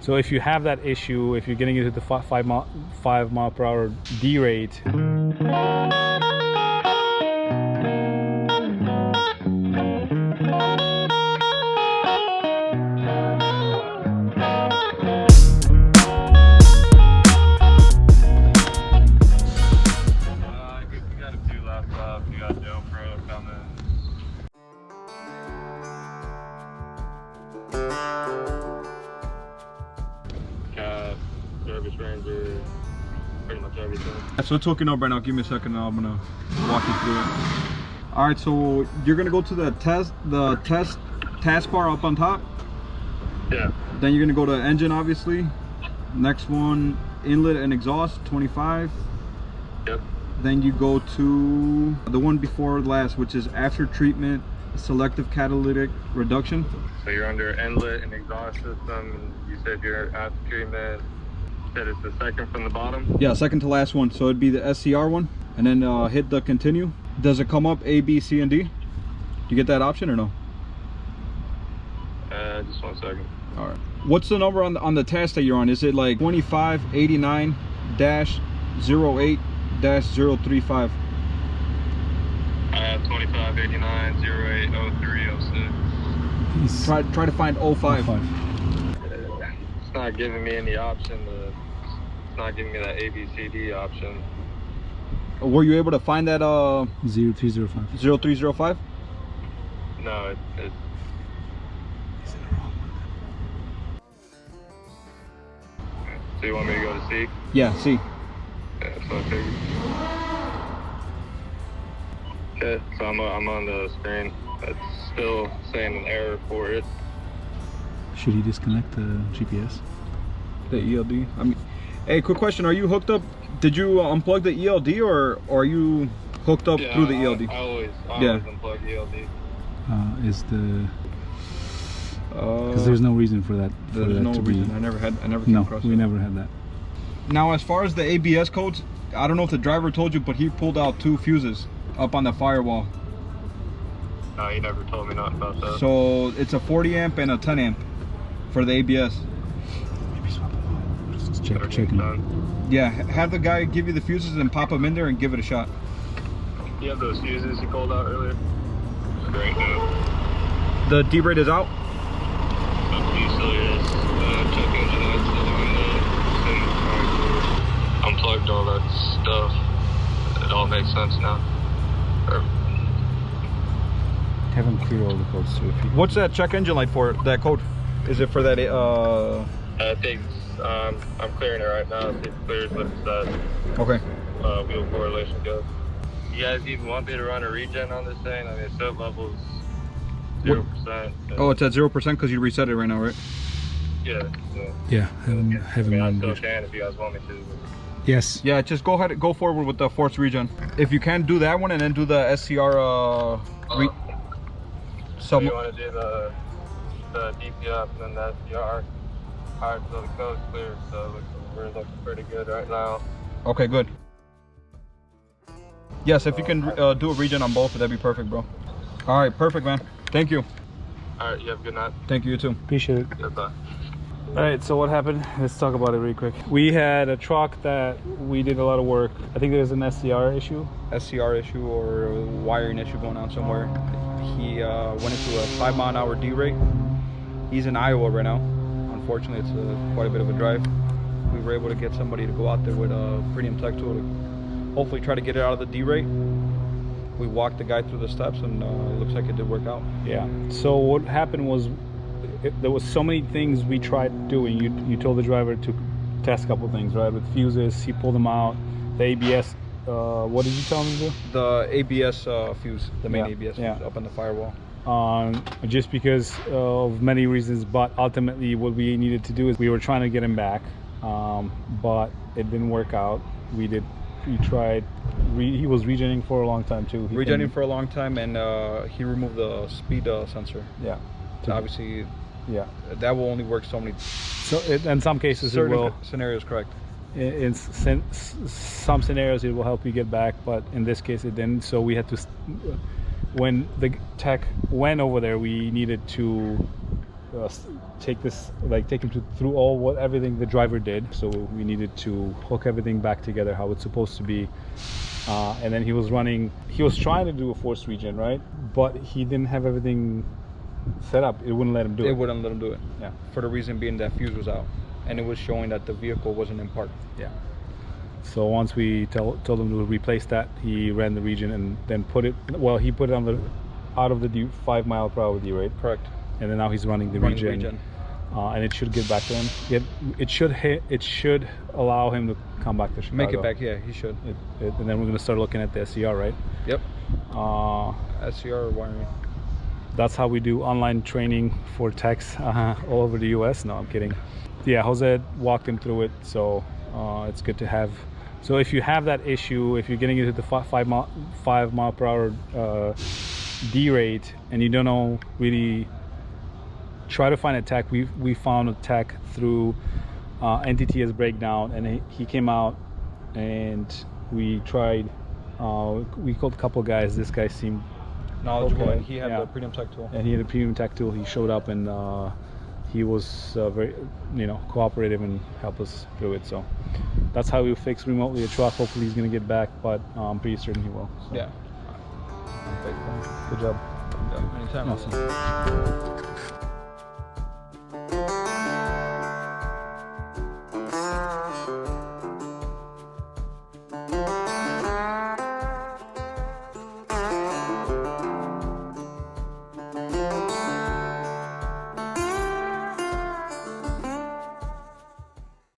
So if you have that issue, if you're getting into the 5 mile per hour D rate, Ranger, pretty much everything. So it's hooking up right now. Give me a second and I'm gonna walk you through it. All right, so you're gonna go to the taskbar up on top. Yeah. Then you're gonna go to engine, obviously. Next one, inlet and exhaust, 25. Yep. Then you go to the one before last, which is after treatment, selective catalytic reduction. So you're under inlet and exhaust system, and you said you're after treatment. You said it's the second from the bottom? Yeah, second to last one. So it'd be the SCR one, and then hit the continue. Does it come up A, B, C, and D? Do you get that option or no? Just 1 second. All right. What's the number on the task that you're on? Is it like 2589-08-035? 2589-08-0306. Try to find 05. It's not giving me any option. It's not giving me that ABCD option. Were you able to find that 0305? 0305? No, it's So you want me to go to C? Yeah, C. Yeah, that's what I figured. Okay, so I'm on the screen. It's still saying an error for it. Should he disconnect the GPS? The ELD. I mean, hey, quick question: are you hooked up? Did you unplug the ELD, or are you hooked up through the ELD? I always unplug the ELD. Is the because there's no reason for that. There's no reason. I never came across we that. never had that. Now, as far as the ABS codes, I don't know if the driver told you, but he pulled out 2 fuses up on the firewall. No, he never told me nothing about that. So it's a 40 amp and a 10 amp for the ABS. Maybe swap them out. Just check Everything's them. done. Yeah, have the guy give you the fuses and pop them in there and give it a shot. You have those fuses you pulled out earlier? Great, no. The D-rate is out? Usually is. Check engine lights still on the unplugged all that stuff. It all makes sense now. Have him clear all the codes too. What's that check engine light for? That code? Is it for that? I think I'm clearing it right now. See if it clears what it says. Okay. Wheel correlation goes. You guys even want me to run a regen on this thing? I mean, soap level's 0%. Oh, it's at 0% because you reset it right now, right? Yeah. Yeah, have him I mean, I run still it. can if you guys want me to. Yes. Yeah, just go ahead, go forward with the force regen. If you can do that one and then do the SCR. So you want to do the DPF and then the SCR. Alright, so the code's clear, so we're looking pretty good right now. Okay, good. Yes, if you can do a regen on both, that'd be perfect, bro. All right, perfect, man. Thank you. Alright, you have a good night. Thank you, you too. Appreciate it. Goodbye. All right, so what happened? Let's talk about it really quick. We had a truck that we did a lot of work. I think there was an SCR issue. SCR issue or a wiring issue going on somewhere. He went into a 5 mile an hour D rate. He's in Iowa right now. Unfortunately, it's quite a bit of a drive. We were able to get somebody to go out there with a premium tech tool to hopefully try to get it out of the D rate. We walked the guy through the steps and it looks like it did work out. Yeah. So what happened was there was so many things we tried doing. You told the driver to test a couple things, right? With fuses, he pulled them out. The ABS, what did you tell him to do? The ABS fuse, the main ABS fuse up on the firewall. Just because of many reasons, but ultimately what we needed to do is we were trying to get him back, but it didn't work out. We tried. He was regenerating for a long time too. Regenerating for a long time, and he removed the speed sensor. Yeah. So obviously, yeah, that will only work so many. So in some cases, certain it will. Scenarios, correct. In some scenarios, it will help you get back, but in this case, it didn't. So we had to. When the tech went over there, we needed to take him through everything the driver did. So we needed to hook everything back together how it's supposed to be. And then he was trying to do a force regen, right? But he didn't have everything set up. It wouldn't let him do it. It wouldn't let him do it. Yeah. For the reason being that fuse was out, and it was showing that the vehicle wasn't in park. Yeah. So once we told him to replace that, he ran the regen and then he put it on out of the 5 mile per hour D rate. Correct. And then now he's running the regen. And it should get back to him. It should allow him to come back to Chicago. Make it back, yeah, he should. And then we're gonna start looking at the SCR, right? Yep. SCR or wiring. That's how we do online training for techs all over the US. No, I'm kidding. Yeah, Jose walked him through it, so it's good to have. So if you have that issue, if you're getting into the 5 mile per hour D rate and you don't know really, try to find a tech. We found a tech through NTT's breakdown, and he came out and we tried. We called a couple guys. This guy seemed knowledgeable, okay. And he had the premium tech tool. And he had a premium tech tool. He showed up and he was very, cooperative and helped us through it. So that's how we fix remotely a truck. Hopefully he's gonna get back, but I'm pretty certain he will. So. Yeah. Good job. Yeah, anytime. Awesome.